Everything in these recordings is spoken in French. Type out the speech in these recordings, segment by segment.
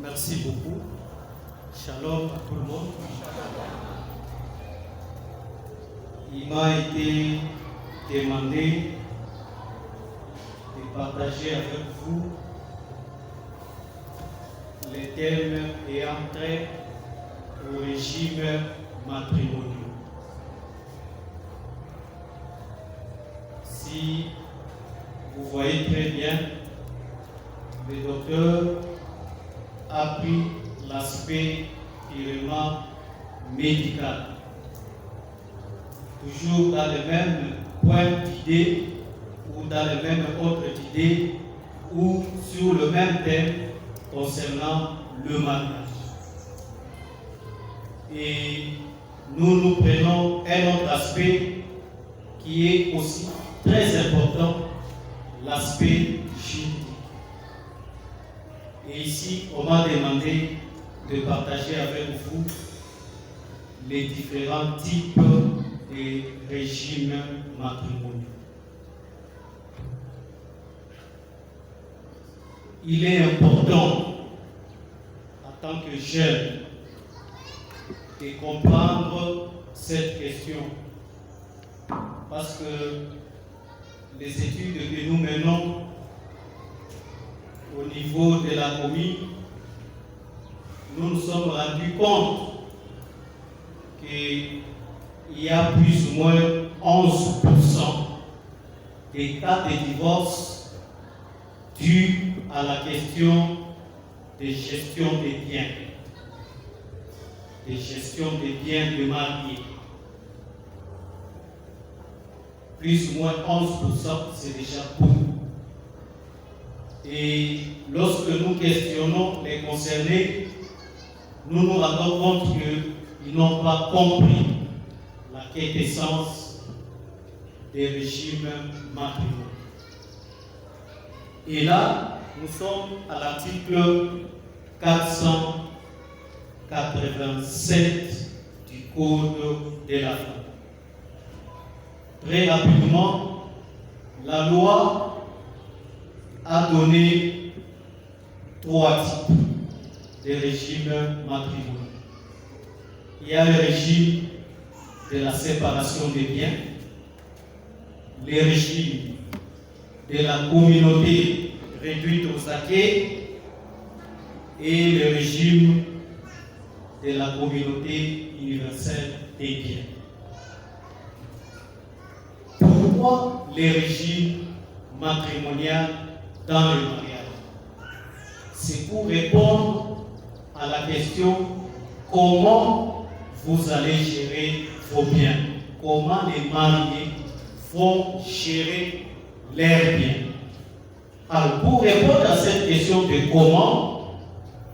Merci beaucoup. Shalom à tout le monde. Il m'a été demandé de partager avec vous les thèmes ayant trait au régime matrimonial. Si vous voyez très bien, le docteur a pris l'aspect purement médical, toujours dans le même point d'idée ou dans le même ordre d'idée ou sur le même thème concernant le mariage. Et nous prenons un autre aspect qui est aussi très important, l'aspect juridique. Et ici, on m'a demandé de partager avec vous les différents types de régimes matrimoniaux. Il est important, en tant que jeune, de comprendre cette question, parce que les études que nous menons au niveau de la commune, nous nous sommes rendus compte qu'il y a plus ou moins 11% des cas de divorce dus à la question de gestion des biens, de gestion des biens de mariés. Plus ou moins 11%, c'est déjà beaucoup. Et lorsque nous questionnons les concernés, nous nous rendons compte qu'ils n'ont pas compris la quintessence des régimes matrimoniaux. Et là, nous sommes à l'article 487 du Code de la famille. Très rapidement, la loi a donné 3 types de régimes matrimoniaux. Il y a le régime de la séparation des biens, le régime de la communauté réduite aux acquets et le régime de la communauté universelle des biens. Pourquoi les régimes matrimoniaux dans le mariage? C'est pour répondre à la question comment vous allez gérer vos biens, comment les mariés vont gérer leurs biens. Alors, pour répondre à cette question de comment,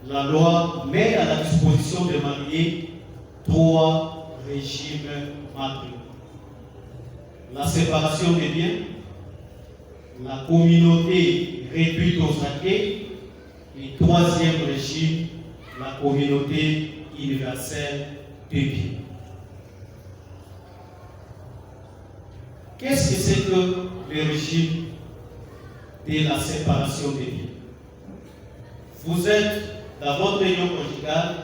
la loi met à la disposition des mariés 3 régimes matrimoniaux. La séparation des biens, la communauté réduite aux acquets, et 3e régime, la communauté universelle des biens. Qu'est-ce que c'est que le régime de la séparation des biens? Vous êtes dans votre union conjugale,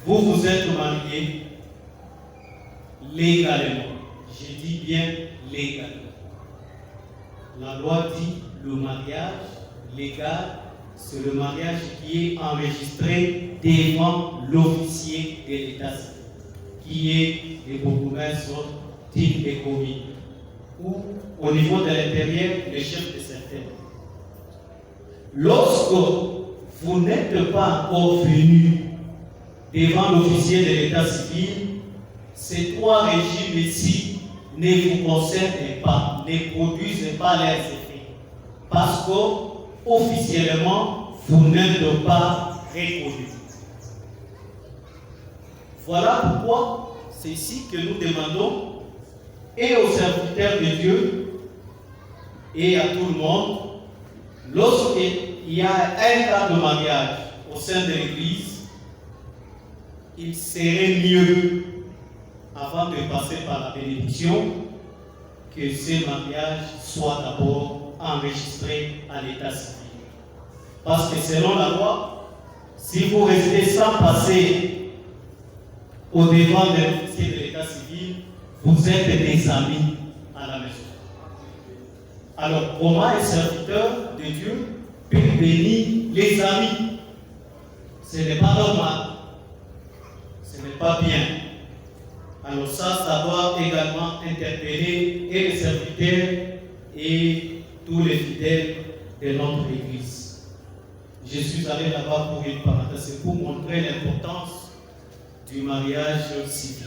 vous êtes mariés légalement. Je dis bien légalement. La loi dit le mariage légal, c'est le mariage qui est enregistré devant l'officier de l'État civil, qui est le bourgmestre type des communes, ou au niveau de l'intérieur, le chef de certains. Lorsque vous n'êtes pas encore venu devant l'officier de l'État civil, ces 3 régimes ici ne vous concernent pas, ne produisent pas leurs effets. Parce qu'officiellement, vous n'êtes pas reconnu. Voilà pourquoi c'est ici que nous demandons et aux serviteurs de Dieu et à tout le monde, lorsqu'il y a un cas de mariage au sein de l'Église, il serait mieux, avant de passer par la bénédiction, que ce mariage soit d'abord enregistré à l'état civil. Parce que selon la loi, si vous restez sans passer au devant de l'officier de l'état civil, vous êtes des amis à la maison. Alors, comment un serviteur de Dieu peut bénir les amis? Ce n'est pas normal. Ce n'est pas bien. Alors ça doit également interpeller et les serviteurs et tous les fidèles de notre Église. Je suis allé là-bas pour une parenthèse, c'est pour montrer l'importance du mariage civil.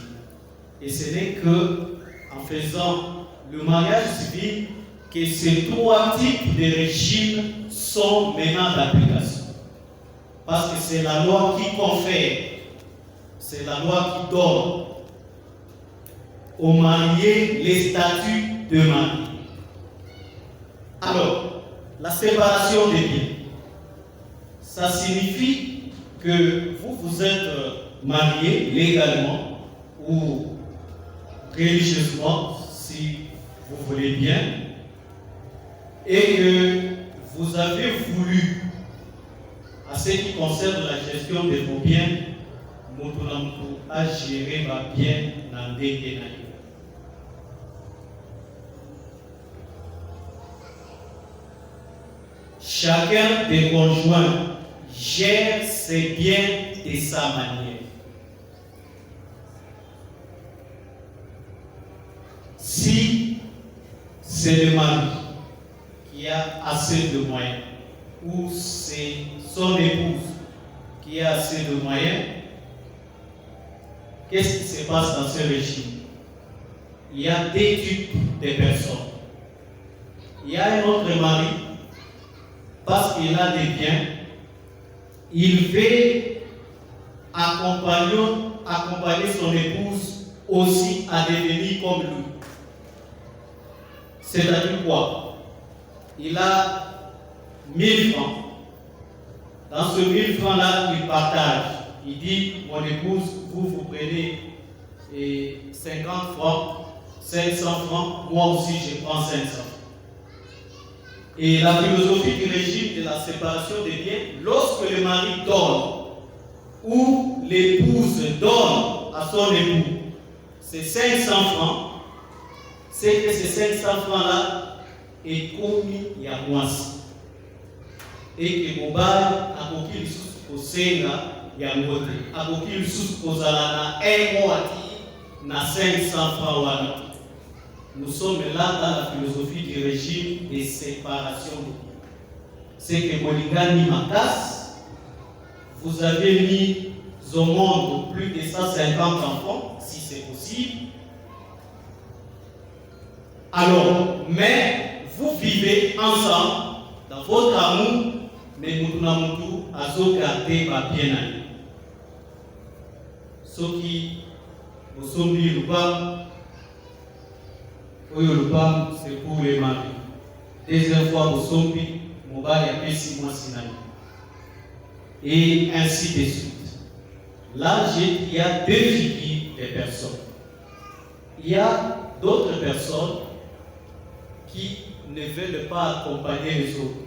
Et ce n'est que en faisant le mariage civil que ces trois types de régimes sont maintenant d'application. Parce que c'est la loi qui confère, c'est la loi qui donne aux mariés les statuts de mari. Alors, la séparation des biens, ça signifie que vous êtes mariés légalement ou religieusement, si vous voulez bien, et que vous avez voulu, à ce qui concerne la gestion de vos biens, Motolampo a géré ma bien dans des détails. Chacun des conjoints gère ses biens de sa manière. Si c'est le mari qui a assez de moyens, ou c'est son épouse qui a assez de moyens, qu'est-ce qui se passe dans ce régime? Il y a deux types de personnes. Il y a un autre mari, parce qu'il a des biens, il veut accompagner son épouse aussi à devenir comme lui. C'est-à-dire quoi? Il a 1000 francs. Dans ce 1000 francs-là, il partage. Il dit, mon épouse, vous prenez 50 francs, 500 francs, moi aussi je prends 500. Et la philosophie du régime de la séparation des biens, lorsque le mari donne ou l'épouse donne à son époux ces 500 francs, c'est que ces 500 francs-là est commis il y a mois. Et que Mobile a coquille sous au Sénat, il y a mois. A coquille sous au Zalana, un mois na 500 francs. Nous sommes là dans la philosophie du régime de séparation des biens. C'est que Molingani Makas, vous avez mis au monde plus de 150 enfants, si c'est possible. Alors, mais vous vivez ensemble dans votre amour, mais Moutounamoutou a gardé ma bien-aimée. Ce qui vous sont dit, c'est pour les maris. Deuxième fois, vous sont dit, mon gars, il y a 6 mois sinani. Et ainsi de suite. Là, il y a deux figures de personnes. Il y a d'autres personnes qui ne veulent pas accompagner les autres.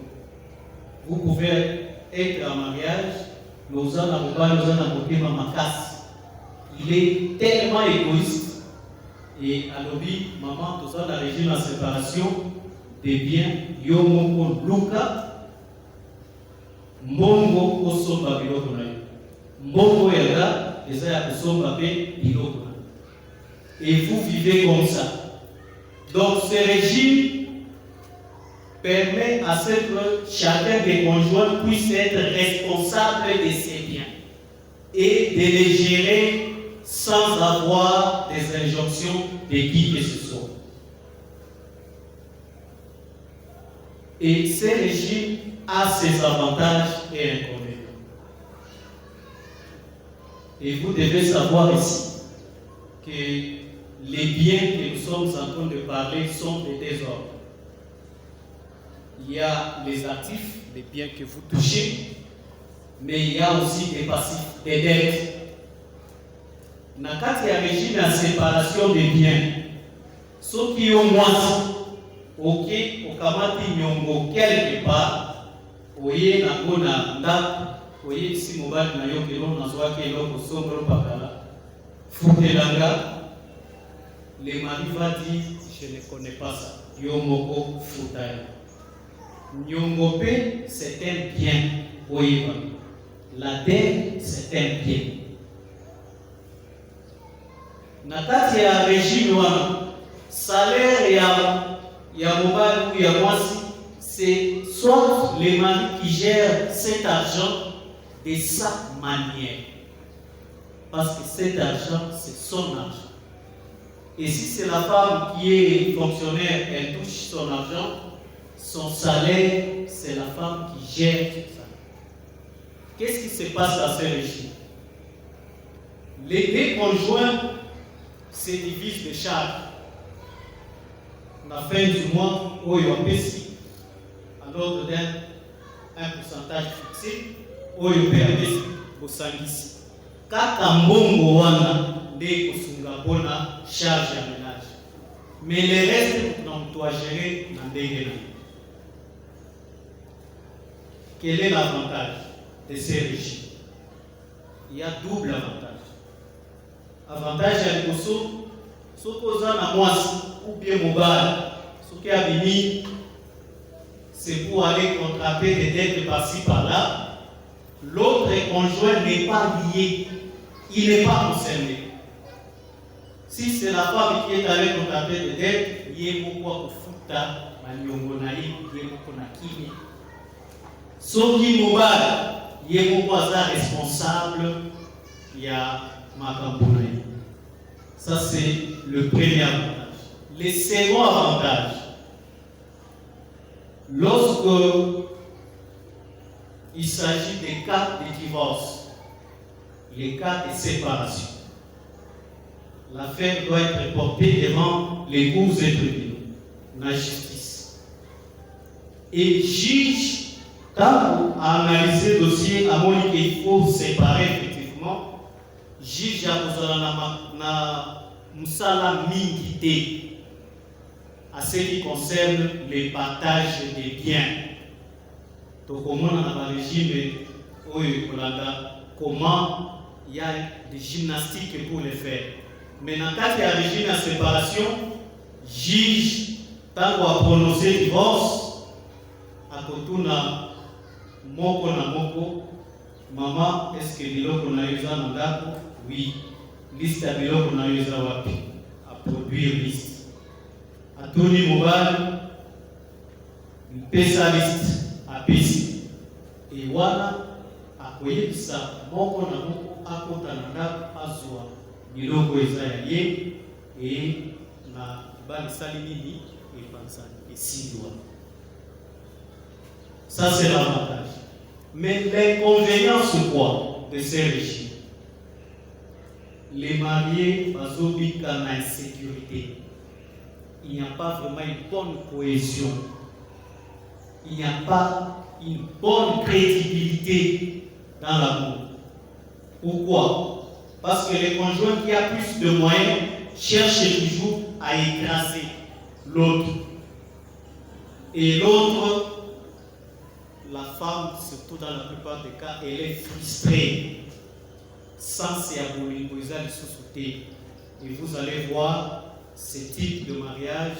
Vous pouvez être en mariage, nous en avons pas, nous en avons ma macasse. Il est tellement égoïste. Et à l'objet, maman, tout ça, la régime de séparation des biens, Yomoko Luka, Mbongo Osomba Bilokona. Mbongo Yada, et ça y a Osomba Bilokona. Et vous vivez comme ça. Donc ce régime permet à ce que chacun des conjoints puisse être responsable de ses biens et de les gérer sans avoir des injonctions de qui que ce soit. Et ce régime a ses avantages et inconvénients. Et vous devez savoir ici que les biens que nous sommes en train de parler sont des désordres. Il y a les actifs, les biens que vous touchez, mais il y a aussi des passifs, des dettes. Dans le régime de séparation des biens, ceux qui ont moins, ok, au Kamati Nyongo quelque part, oye nango na ndako oye si mobali na yo kelo nazwaki eloko songolo pakala futelanga. Le mari va dire je ne connais pas ça. Yomoko futaya. Nyongope c'est un bien. Oye la dette c'est un bien. Nakati ya régime wana salaire ya mobali ou ya mwasi, c'est soit le mari qui gère cet argent de sa manière. Parce que cet argent, c'est son argent. Et si c'est la femme qui est fonctionnaire, elle touche son argent, son salaire, c'est la femme qui gère tout ça. Qu'est-ce qui se passe dans ce régime? Les deux conjoints se divisent les charges. La fin du mois, Oyo Apesi, à l'ordre d'un pourcentage fixé, Oyo Apesi, Bosangisi. Kaka mbongo wana nde kosunga pona charge ya ménage. Mais le reste, on doit gérer na ndenge na. Quel est l'avantage de ces régimes? Il y a double avantage. Avantage ya liboso, soki oza na mwasi ou bien mobali, soki abimi, c'est pour aller contraper des dettes par-ci par-là. L'autre conjoint n'est pas lié, il n'est pas concerné. Si c'est la femme qui est allée contraper des dettes, il y a beaucoup de futa, maniongonaï, il y a beaucoup de kimi. Soki mobile, il y a beaucoup de responsable, il y a makambonaï. Ça c'est le premier avantage. Le second avantage, lorsque il s'agit des cas de divorce, les cas de séparation, l'affaire doit être portée devant les cours et tribunaux, la justice. Et juge, quand à analyser le dossier, à mon qu'il faut séparer effectivement, juge a besoin na musala mingité à ce qui concerne le partage des biens. Donc, comment dans le régime, comment il y a des gymnastiques pour le faire. Mais dans le cas de régime de séparation, juge, tant qu'on a prononcé divorce, à côté na moko, maman, est-ce que biloko na yoza nandako? Oui. Liste à biloko na yoza wapi? À produire liste. À Tony Mobile, une spécialiste. Apesi et wana akoyebisa moko na moko akota na ndako azwa biloko eza ya ye et na bali sali nini epansani esili wana. Ça c'est l'avantage. Mais l'inconvénient c'est quoi de ces régimes? Les mariés bazobika na insécurité. Il n'y a pas vraiment une bonne cohésion. Il n'y a pas une bonne crédibilité dans l'amour. Pourquoi? Parce que le conjoint qui a plus de moyens cherche toujours à écraser l'autre. Et l'autre, la femme, surtout dans la plupart des cas, elle est frustrée. Sans ses abolimboisa de sous-souté. Et vous allez voir, ce type de mariage,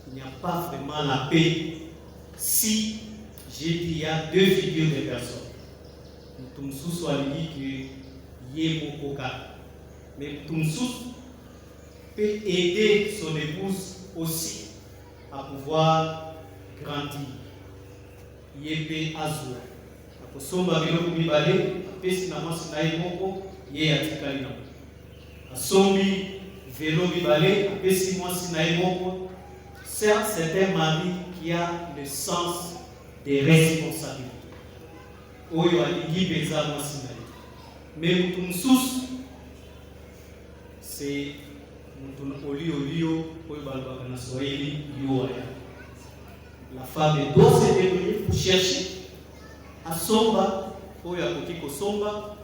il n'y a pas vraiment la paix. Si j'ai dit il y a deux figures de personnes, Mtumsous a dit que Yé Mokoka, mais Mtumsous peut aider son épouse aussi à pouvoir grandir. Yé Azou. Akosomba biloko mibale, apesi na mwasi na ye moko, ye atikali na. Asombi vélo mibale, apesi mwasi na ye moko. Certes, c'est un mari qui a le sens des responsabilités. Oyo alingi beza mwasi na ye. Mais mutu mususu, c'est mutu olio, oyo balobaka na Swahili, yoaya. La femme doit se débrouiller pour chercher à somba, oyo akoki kosomba,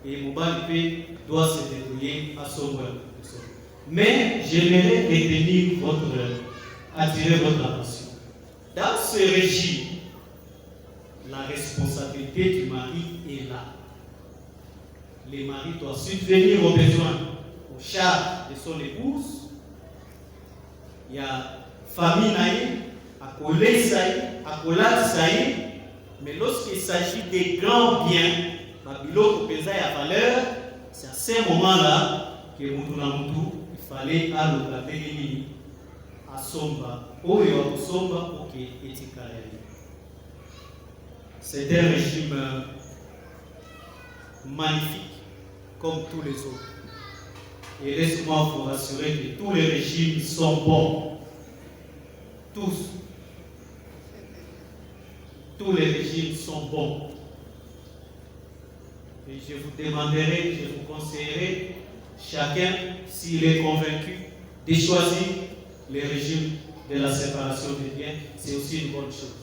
et mobali doit se débrouiller à somba. Mais j'aimerais attirer votre attention. Dans ce régime, la responsabilité du mari est là. Le mari doit subvenir aux besoins, aux charges de son épouse. Il y a famille naïe, à coller saï, à coller saï. Mais lorsqu'il s'agit des grands biens, il c'est à ce moment-là que il fallait allonger à Somba, Oyo Somba, ok, Etikale. C'est un régime magnifique, comme tous les autres. Et laisse-moi vous rassurer que tous les régimes sont bons. Tous. Tous les régimes sont bons. Et je vous demanderai, je vous conseillerai, chacun, s'il est convaincu, de choisir le régime de la séparation des biens. C'est aussi une bonne chose.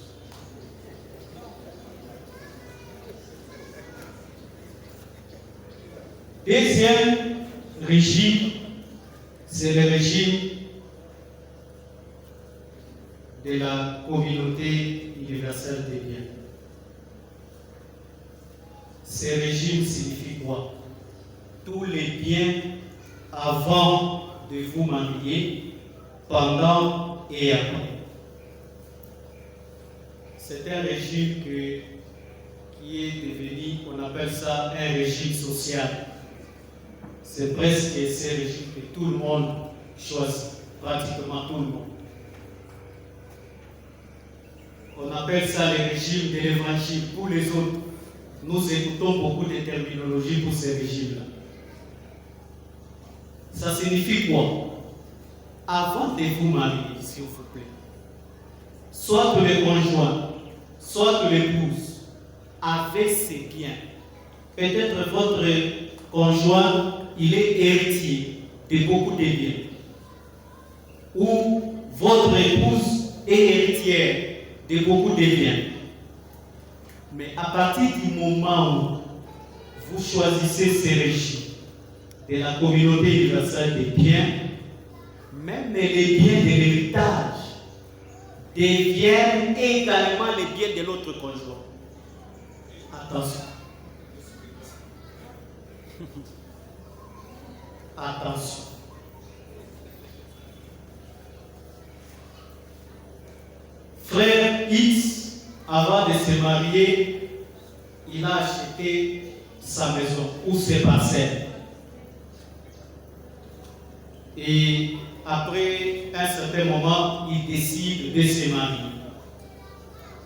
Deuxième régime, c'est le régime de la communauté universelle des biens. Ce régime signifie quoi? Tous les biens avant de vous marier, pendant et après. C'est un régime qui est devenu, on appelle ça un régime social. C'est presque ce régime que tout le monde choisit, pratiquement tout le monde. On appelle ça le régime de l'évangile. Pour les autres, nous écoutons beaucoup de terminologie pour ces régimes-là. Ça signifie quoi? Avant de vous marier, s'il vous plaît, soit que le conjoint, soit que l'épouse avait ses biens. Peut-être votre conjoint, il est héritier de beaucoup de biens. Ou votre épouse est héritière de beaucoup de biens. Mais à partir du moment où vous choisissez ces régimes de la communauté universelle des biens, même les biens de l'héritage deviennent également les biens de l'autre conjoint. Attention. Attention. Frère X, avant de se marier, il a acheté sa maison ou ses parcelles. Et après un certain moment, il décide de se marier.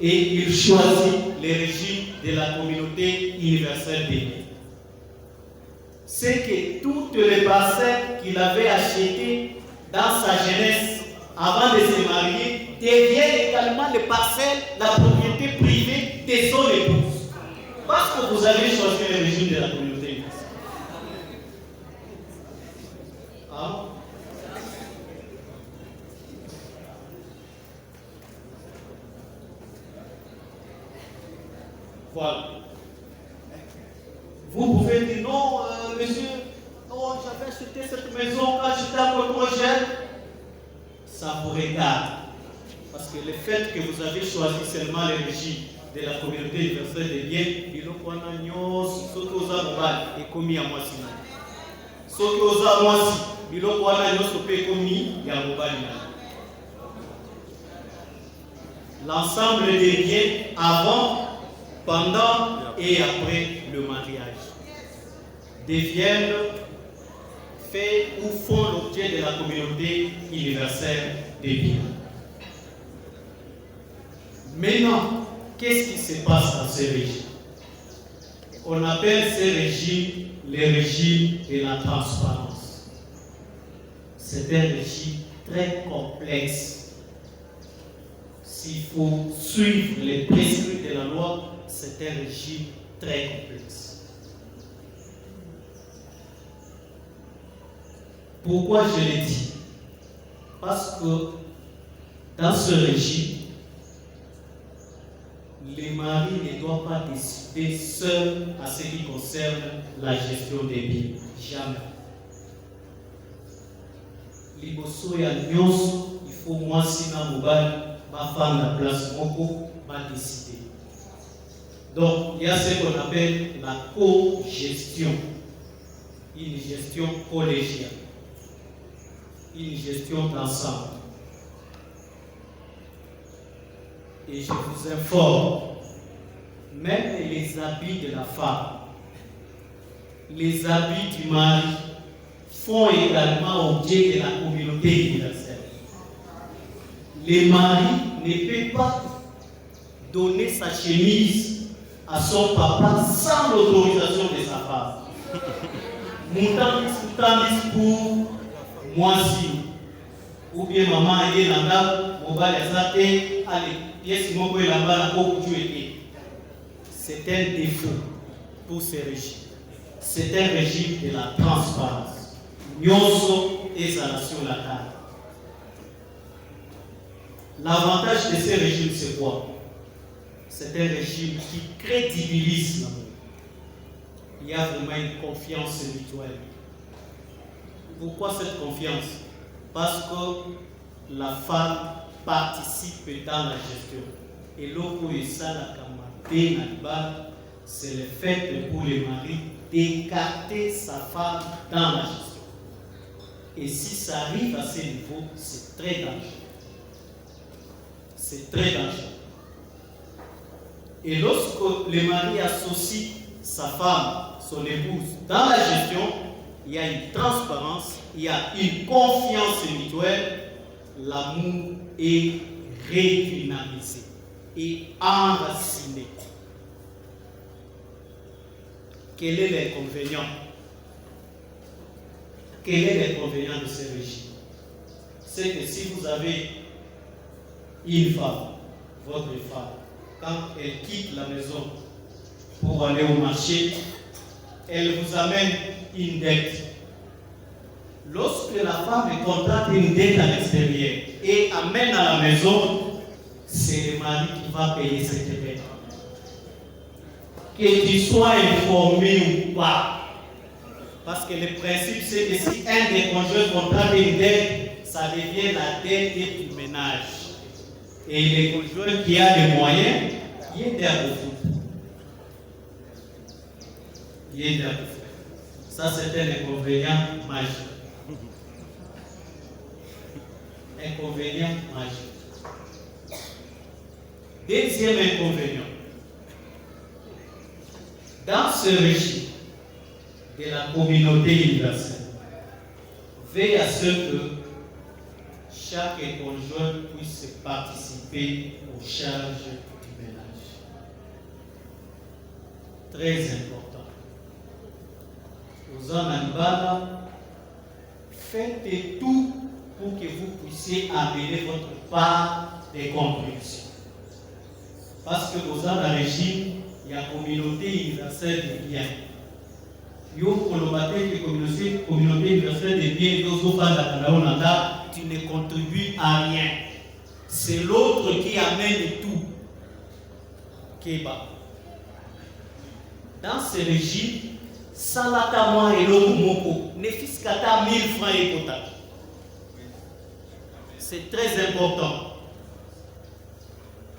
Et il choisit le régime de la communauté universelle des biens. C'est que toutes les parcelles qu'il avait achetées dans sa jeunesse avant de se marier deviennent également les parcelles, la propriété privée de son épouse. Parce que vous avez choisi le régime de la communauté universelle. Ah. Voilà. Vous pouvez dire non, monsieur, non, j'avais acheté cette maison quand j'étais un peu trop jeune. Ça vous regarde. Parce que le fait que vous avez choisi seulement le régime de la communauté universelle des biens, il faut qu'on a ce que vous avez et commis à moi si. Ce que vous avez moi si, il faut qu'on a ce que commis à moi. L'ensemble des biens avant, pendant et après le mariage deviennent faits ou font l'objet de la communauté universelle des biens. Maintenant, qu'est-ce qui se passe dans ces régimes? On appelle ces régimes les régimes de la transparence. C'est un régime très complexe. S'il faut suivre les prescrits de la loi, c'est un régime très complexe. Pourquoi je l'ai dit? Parce que dans ce régime, les maris ne doivent pas décider seuls à ce qui concerne la gestion des biens. Jamais. Liboso ya nyonso, il faut moi si na mobile, ma femme la place moko, ma décider. Donc, il y a ce qu'on appelle la co-gestion. Une gestion collégiale. Une gestion d'ensemble. Et je vous informe, même les habits de la femme, les habits du mari font également objet de la communauté universelle. Le mari ne peut pas donner sa chemise à son papa sans l'autorisation de sa femme. Moutandis pour moisi. Ou bien maman est là, mobile est allez, pièce mobile là-bas, c'est un défaut pour ces régimes. C'est un régime de la transparence. Nyonso et la sur la table. L'avantage de ces régimes, c'est quoi? C'est un régime qui crédibilise l'amour. Il y a vraiment une confiance mutuelle. Pourquoi cette confiance? Parce que la femme participe dans la gestion. Et l'autre est ça, c'est le fait pour les maris d'écarter sa femme dans la gestion. Et si ça arrive à ce niveau, c'est très dangereux. C'est très dangereux. Et lorsque le mari associe sa femme, son épouse, dans la gestion, il y a une transparence, il y a une confiance mutuelle, l'amour est redynamisé et enraciné. Quel est l'inconvénient? Quel est l'inconvénient de ce régime? C'est que si vous avez une femme, votre femme, quand elle quitte la maison pour aller au marché, elle vous amène une dette. Lorsque la femme contracte une dette à l'extérieur et amène à la maison, c'est le mari qui va payer cette dette. Que tu sois informé ou pas. Parce que le principe, c'est que si un des conjoints contracte une dette, ça devient la dette du ménage. Et les conjoints qui a les moyens, il est à vous. Il est à vous. Ça, c'est un inconvénient magique. Inconvénient magique. Deuxième inconvénient. Dans ce régime de la communauté universelle, veille à ce que chaque conjoint puisse participer aux charges du ménage. Très important. Aux Anambala, faites tout pour que vous puissiez amener votre part de contribution. Parce que dans le régime, il y a une communauté universelle de biens. Il y a une communauté universelle de biens, tu ne contribues à rien. C'est l'autre qui amène tout. Kéba. Dans ce régime, Salatama et Lokumoko, ne fiscata 1000 francs et quota. C'est très important.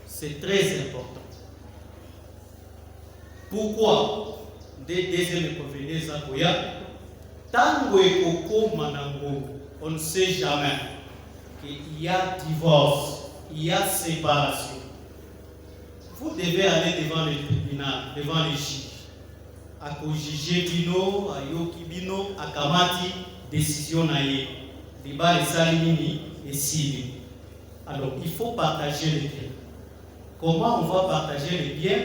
C'est très important. Pourquoi? Deuxième inconvénient, tant que on ne sait jamais qu'il y a divorce, il y a séparation. Vous devez aller devant le tribunal, devant les juges. À juger Bino, à Yoki Bino, à Kamati, décision naïe. Débat les salimini et Sili. Alors, il faut partager les biens. Comment on va partager les biens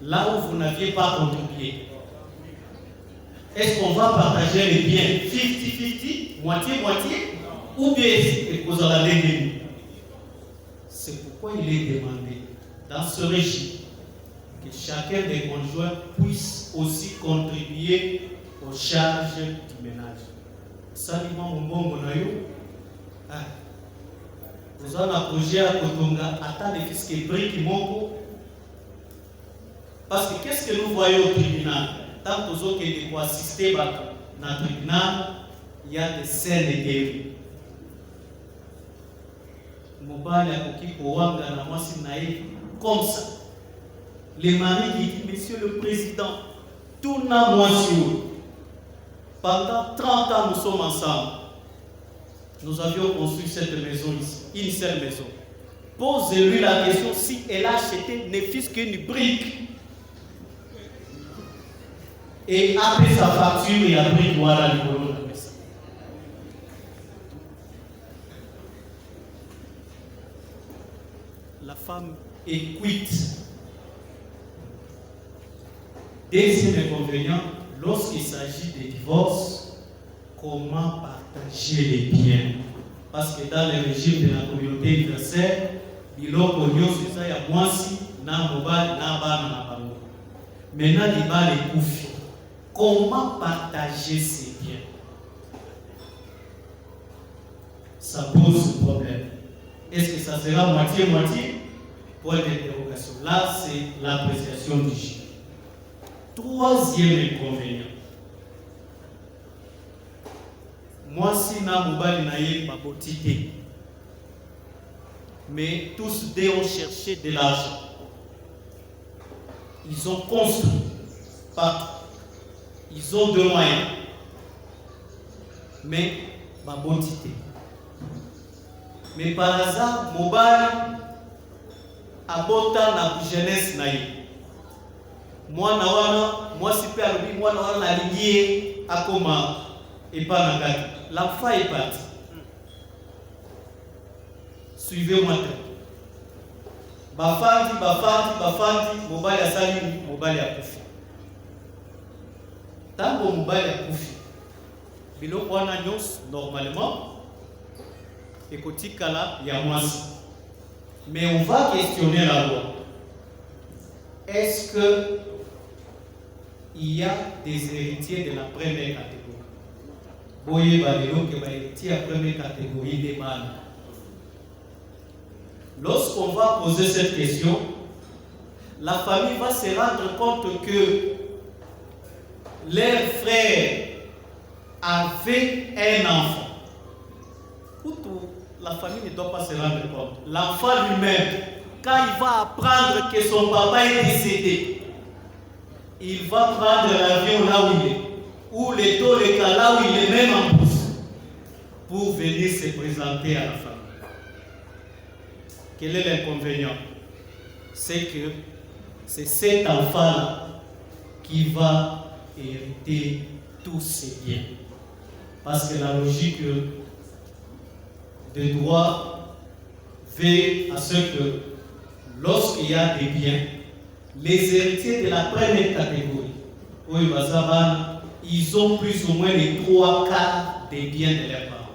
là où vous n'aviez pas contribué? Est-ce qu'on va partager les biens 50-50, moitié-moitié, ou bien vous allez? C'est pourquoi il est demandé dans ce régime que chacun des conjoints puisse aussi contribuer aux charges du ménage. Salima Mbongo Nayo, vous avez un projet à Kotonga, attends les fils qui brillent Moko. Parce que qu'est-ce que nous voyons au tribunal? Tant que nous avons assisté dans le tribunal, il y a des scènes de guerre. Mobile a coquille pour Wanga, la moitié naïve, comme ça. Les maris qui disent, Monsieur le Président, tout n'a moins sûr. Pendant 30 ans, nous sommes ensemble. Nous avions construit cette maison ici, une seule maison. Posez-lui la question si elle a acheté ne fût-ce qu'une brique. Et après sa facture, il a pris voilà le boulot de la maison. La femme est quitte. Deuxième inconvénient, lorsqu'il s'agit de divorce, comment partager les biens? Parce que dans le régime de la communauté universelle, biloko nyonso eza ya mwasi na mobali na bana na bango. Maintenant, il va les confier. Comment partager ces biens? Ça pose problème. Est-ce que ça sera moitié-moitié? Point d'interrogation. Là, c'est l'appréciation du juge. Troisième inconvénient. Moi, si na mobali na ye babotité, mais tous deux ont cherché de l'argent. Ils ont construit partout. Ils ont de moyens. Mais babotité. Mais par hasard, mobali abota na jeunesse na ye. Moi na wana, moi si pe alobi moi na wana na lié akoma epa na gati. L'enfant est parti. Suivez-moi. Bafandi, mobali asali, mobali akufi. Tango mobali akufi. Biloko wana nyonso normalement ekotikala ya mwasi. Mais on va questionner la loi. Est-ce que il y a des héritiers de la première catégorie? Boye balelo que va héritier la première catégorie des mâles. Lorsqu'on va poser cette question, la famille va se rendre compte que leur frère avait un enfant. La famille ne doit pas se rendre compte. L'enfant lui-même, quand il va apprendre que son papa est décédé, il va prendre l'avion là où il est, ou les taux de cas là où il est même en pouce, pour venir se présenter à la famille. Quel est l'inconvénient? C'est que c'est cet enfant-là qui va hériter tous ses biens. Parce que la logique de droit veut à ce que lorsqu'il y a des biens, les héritiers de la première catégorie, ils ont plus ou moins les 3 quarts des biens de leurs parents.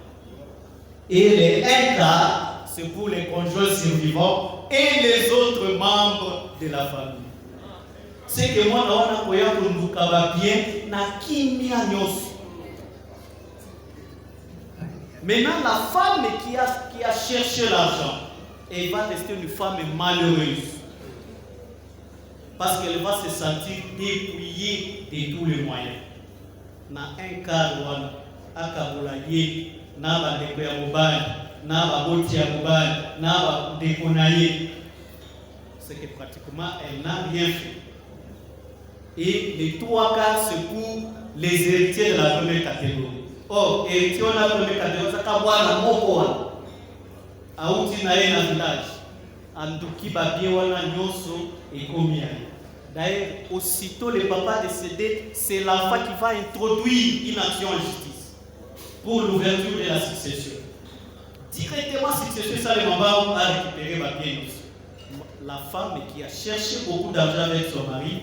Et les 1 quart, c'est pour les conjoints survivants et les autres membres de la famille. C'est que moi, je suis bien, na kimia nyos. Maintenant, la femme qui a cherché l'argent, elle va rester une femme malheureuse. Parce qu'elle va se sentir dépouillée de tous les moyens. Na un cas, à Kabulaye, na ba deko ya mobali, na ba boti ya mobali, na ba deko na ye. C'est que pratiquement, elle n'a rien fait. Et les 3 quarts, c'est pour les héritiers de la première catégorie. Or, héritier de la première catégorie, c'est kabwana moko. Aouti na ye na village. Anduki babie wana nyoso et combien. D'ailleurs, aussitôt le papa décédé, c'est l'enfant qui va introduire une action en justice pour l'ouverture de la succession. Directement, succession, ça les mamans a récupéré ma bien. La femme qui a cherché beaucoup d'argent avec son mari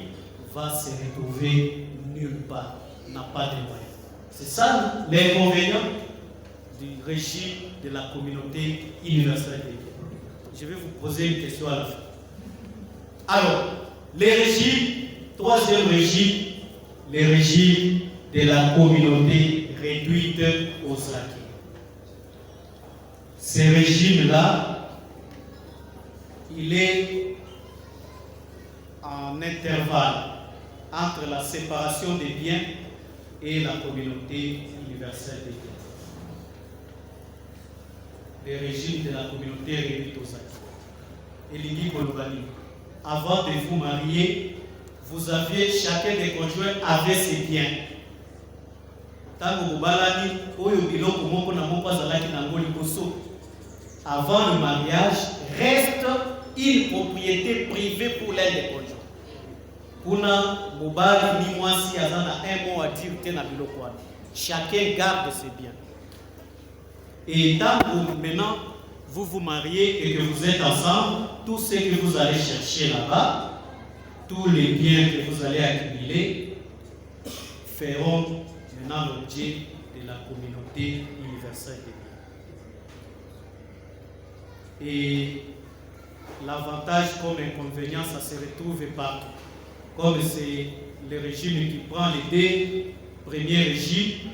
va se retrouver nulle part, n'a pas de moyens. C'est ça l'inconvénient du régime de la communauté universelle. Je vais vous poser une question à la fin. Alors, les régimes, troisième régime, les régimes de la communauté réduite aux acquis. Ces régimes-là, il est en intervalle entre la séparation des biens et la communauté universelle des biens. Les régimes de la communauté réduite aux acquis. Et l'Ingi Kolobani. avant de vous marier, vous aviez, chacun des conjoints avait ses biens. Avant le mariage, reste une propriété privée pour l'un des conjoints. Kuna mobali ni mwasi azana un mot à dire tena biloko wana. Chacun garde ses biens. Et tant que maintenant vous vous mariez et que vous êtes ensemble, tout ce que vous allez chercher là-bas, tous les biens que vous allez accumuler, feront maintenant l'objet de la communauté universelle des biens. Et l'avantage comme inconvénient, ça se retrouve partout. Comme c'est le régime qui prend les deux premiers régimes,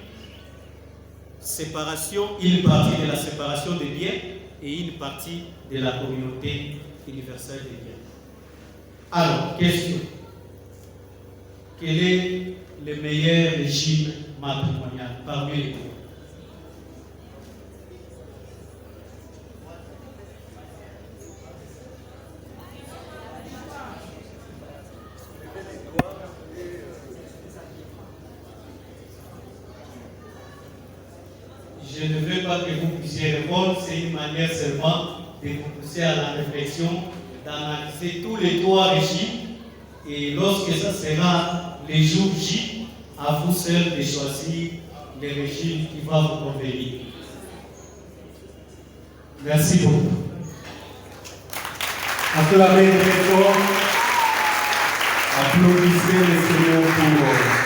séparation, une partie de la séparation des biens et une partie de la communauté universelle des biens. Alors, question. Quel est le meilleur régime matrimonial parmi les deux? Je ne veux pas que vous puissiez répondre, c'est une manière seulement de vous pousser à la réflexion, d'analyser tous les trois régimes, et lorsque ça sera les jours J, à vous seul de choisir le régime qui va vous convenir. Merci beaucoup. Acclamez très fort. Applaudissez le Seigneur pour